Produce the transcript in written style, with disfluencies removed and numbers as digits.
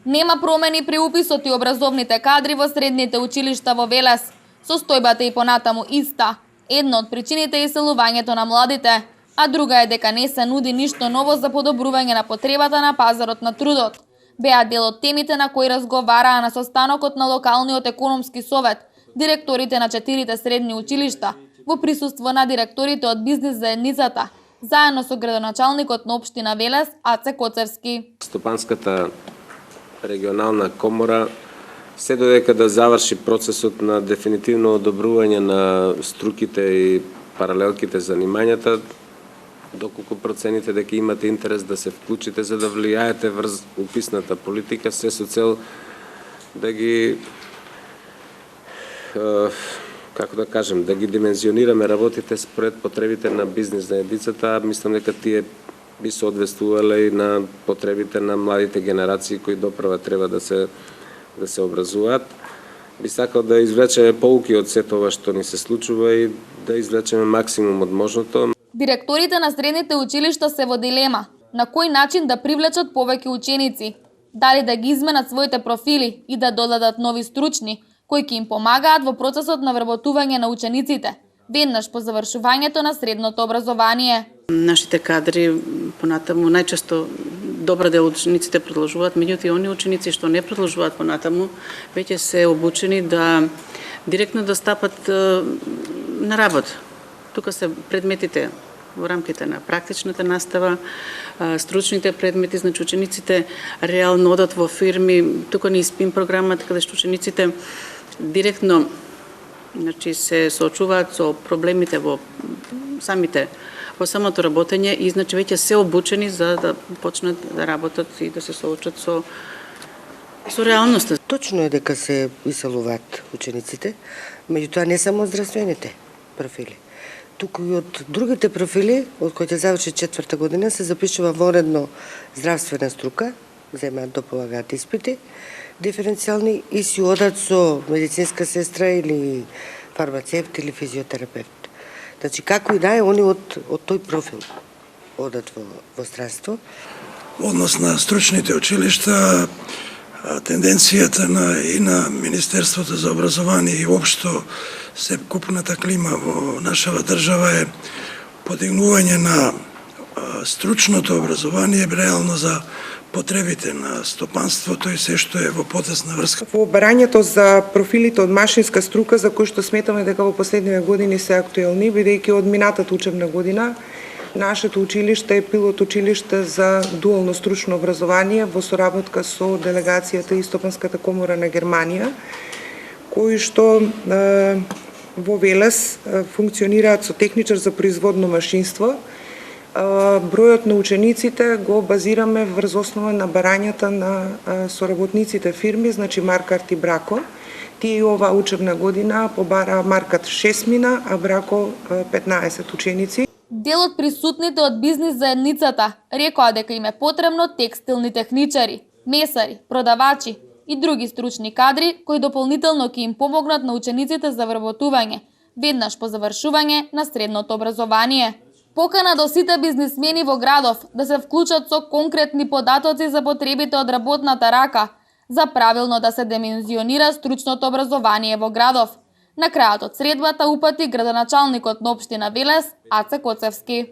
Нема промени при уписот и образовните кадри во средните училишта во Велес. Состојбата и понатаму иста. Една од причините е иселувањето на младите, а друга е дека не се нуди ништо ново за подобрување на потребата на пазарот на трудот. Беа дел од темите на кои разговараа на состанокот на локалниот економски совет директорите на 4 средни училишта во присуство на директорите од бизнис заедницата, заедно со градоначалникот на општина Велес Аце Коцевски. Стопанската регионална комора се додека да заврши процесот на дефинитивно одобрување на струките и паралелките занимањата, доколку процените дека имате интерес да се вклучите за да влијаете врз уписната политика, се со цел да ги како да кажем, да ги димензионираме работите според потребите на бизнис заедницата. Мислам дека тие би соодветствувале и на потребите на младите генерации кои допрва треба да се образуваат. Би сакал да извлечеме поуки од сето ова што ни се случува и да извлечеме максимум од можното. Директорите на средните училишта се во дилема на кој начин да привлечат повеќе ученици, дали да ги изменат своите профили и да додадат нови стручни, кои ќе им помагаат во процесот на вработување на учениците, веднаш по завршувањето на средното образование. Нашите кадри понатаму најчесто добра дел од учениците продолжуваат, меѓутоа оние ученици што не продолжуваат понатаму, веќе се обучени да директно да стапат на работа. Тука се предметите во рамките на практичната настава, стручните предмети, значи учениците реално одат во фирми, тука ни спин програма, така да што учениците директно значи се соочуваат со проблемите во самото работење и значи веќе се обучени за да почнат да работат и да се соочат со реалноста. Точно е дека се иселуваат учениците, меѓутоа не само здравствените профили. Туку и од другите профили, од кои ќе заврши 4-та година, се запишува воредно здравствена струка, земаат да полагаат испити, диференцијални и си одат со медицинска сестра или фармацевт или физиотерапевт. Значи, како и да е, они од тој профил одат во здравство. Однос на стручните училишта, тенденцијата и на Министерството за образование и општо сепкупната клима во нашава држава е подигнување на стручното образование реално за потребите на стопанството и се што е во потесна врска. Во барањето за профилите од машинска струка, за кои што сметаме дека во последниве години се актуелни, бидејќи од минатата учебна година нашето училиште е пилот училиште за дуално стручно образование во соработка со делегацијата и Стопанската комора на Германија, кои што во Велес функционираат со техничар за производно машинство. Бројот на учениците го базираме врз основа на барањата на соработниците фирми, значи Маркарт и Брако. Тие и оваа учебна година побараа Маркат 6 мина, а Брако 15 ученици. Дел од присутните од бизнис заедницата рекоа дека им е потребно текстилни техничари, месари, продавачи и други стручни кадри кои дополнително ќе им помогнат на учениците за вработување, веднаш по завршување на средното образование. Покана до сите бизнисмени во градов да се вклучат со конкретни податоци за потребите од работната рака, за правилно да се димензионира стручното образование во градов. На крајот од средбата упати градоначалникот на општина Велес Аце Коцевски.